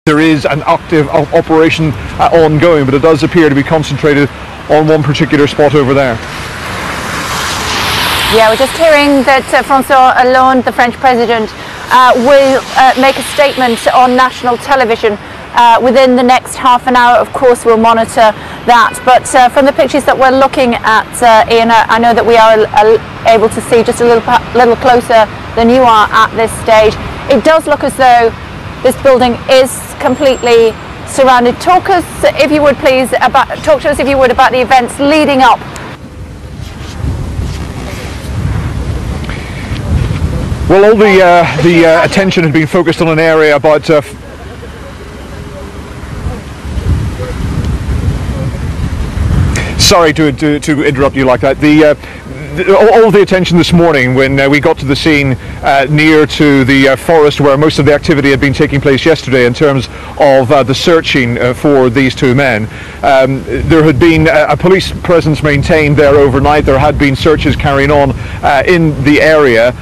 There is an active operation ongoing, but it does appear to be concentrated on one particular spot over there. Yeah, we're just hearing that François Hollande, the French president, will make a statement on national television within the next half an hour. Of course, we'll monitor that. But from the pictures that we're looking at, Ian, I know that we are able to see just a little closer than you are at this stage. It does look as though this building is completely surrounded. Talk to us, if you would, about the events leading up. Well, all the attention has been focused on an area about sorry to interrupt you like that. All the attention this morning when we got to the scene near to the forest where most of the activity had been taking place yesterday in terms of the searching for these two men. There had been a police presence maintained there overnight. There had been searches carrying on in the area,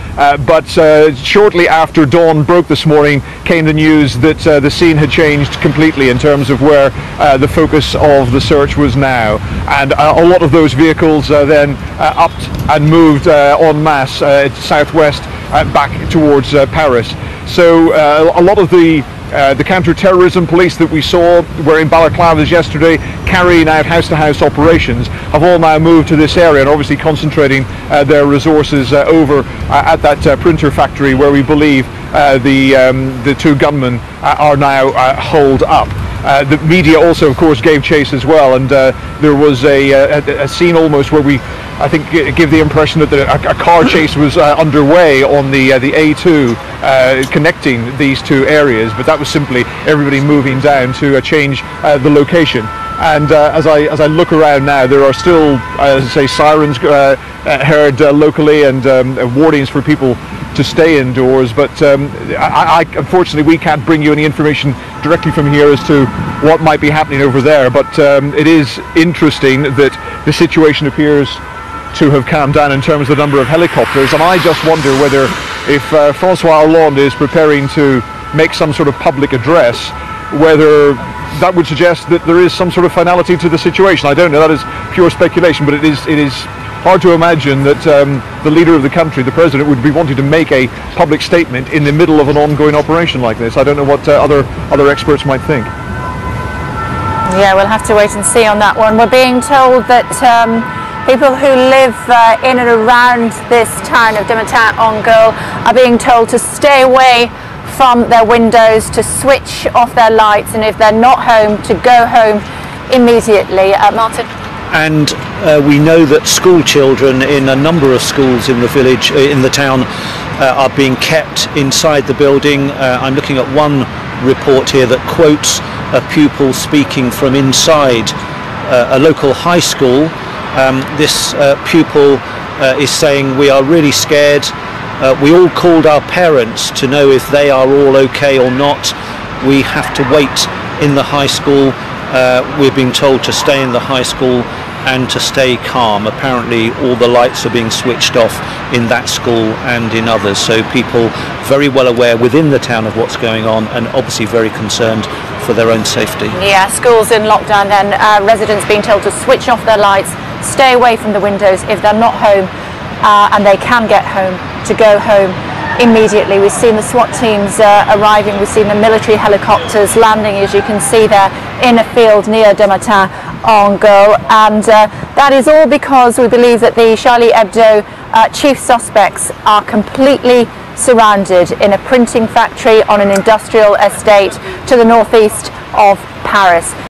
but shortly after dawn broke this morning came the news that the scene had changed completely in terms of where the focus of the search was now, and a lot of those vehicles then upped and moved en masse southwest back towards Paris. So a lot of the counter-terrorism police that we saw were in balaclavas yesterday carrying out house-to-house operations have all now moved to this area and obviously concentrating their resources over at that printer factory where we believe the two gunmen are now holed up. The media also, of course, gave chase as well, and there was a scene almost where we, I think, give the impression that a car chase was underway on the A2 connecting these two areas, but that was simply everybody moving down to change the location. And as I look around now, there are still, as I say, sirens heard locally and warnings for people to stay indoors, but unfortunately we can't bring you any information directly from here as to what might be happening over there, but it is interesting that the situation appears to have calmed down in terms of the number of helicopters, and I just wonder whether if François Hollande is preparing to make some sort of public address, whether that would suggest that there is some sort of finality to the situation. I don't know, that is pure speculation, but it is hard to imagine that the leader of the country, the president, would be wanting to make a public statement in the middle of an ongoing operation like this. I don't know what other experts might think. Yeah, we'll have to wait and see on that one. We're being told that people who live in and around this town of Dammatin-en-Goal are being told to stay away from their windows, to switch off their lights, and if they're not home, to go home immediately. Martin? And we know that school children in a number of schools in the village, in the town, are being kept inside the building. I'm looking at one report here that quotes a pupil speaking from inside a local high school. This pupil is saying, "We are really scared. We all called our parents to know if they are all okay or not. We have to wait in the high school. We're being told to stay in the high school and to stay calm." Apparently all the lights are being switched off in that school and in others, so people very well aware within the town of what's going on and obviously very concerned for their own safety. Yeah, schools in lockdown then, residents being told to switch off their lights, stay away from the windows if they're not home, and they can get home, to go home immediately. We've seen the SWAT teams arriving, we've seen the military helicopters landing, as you can see there, in a field near Dammatin-en-Goal, and that is all because we believe that the Charlie Hebdo chief suspects are completely surrounded in a printing factory on an industrial estate to the northeast of Paris.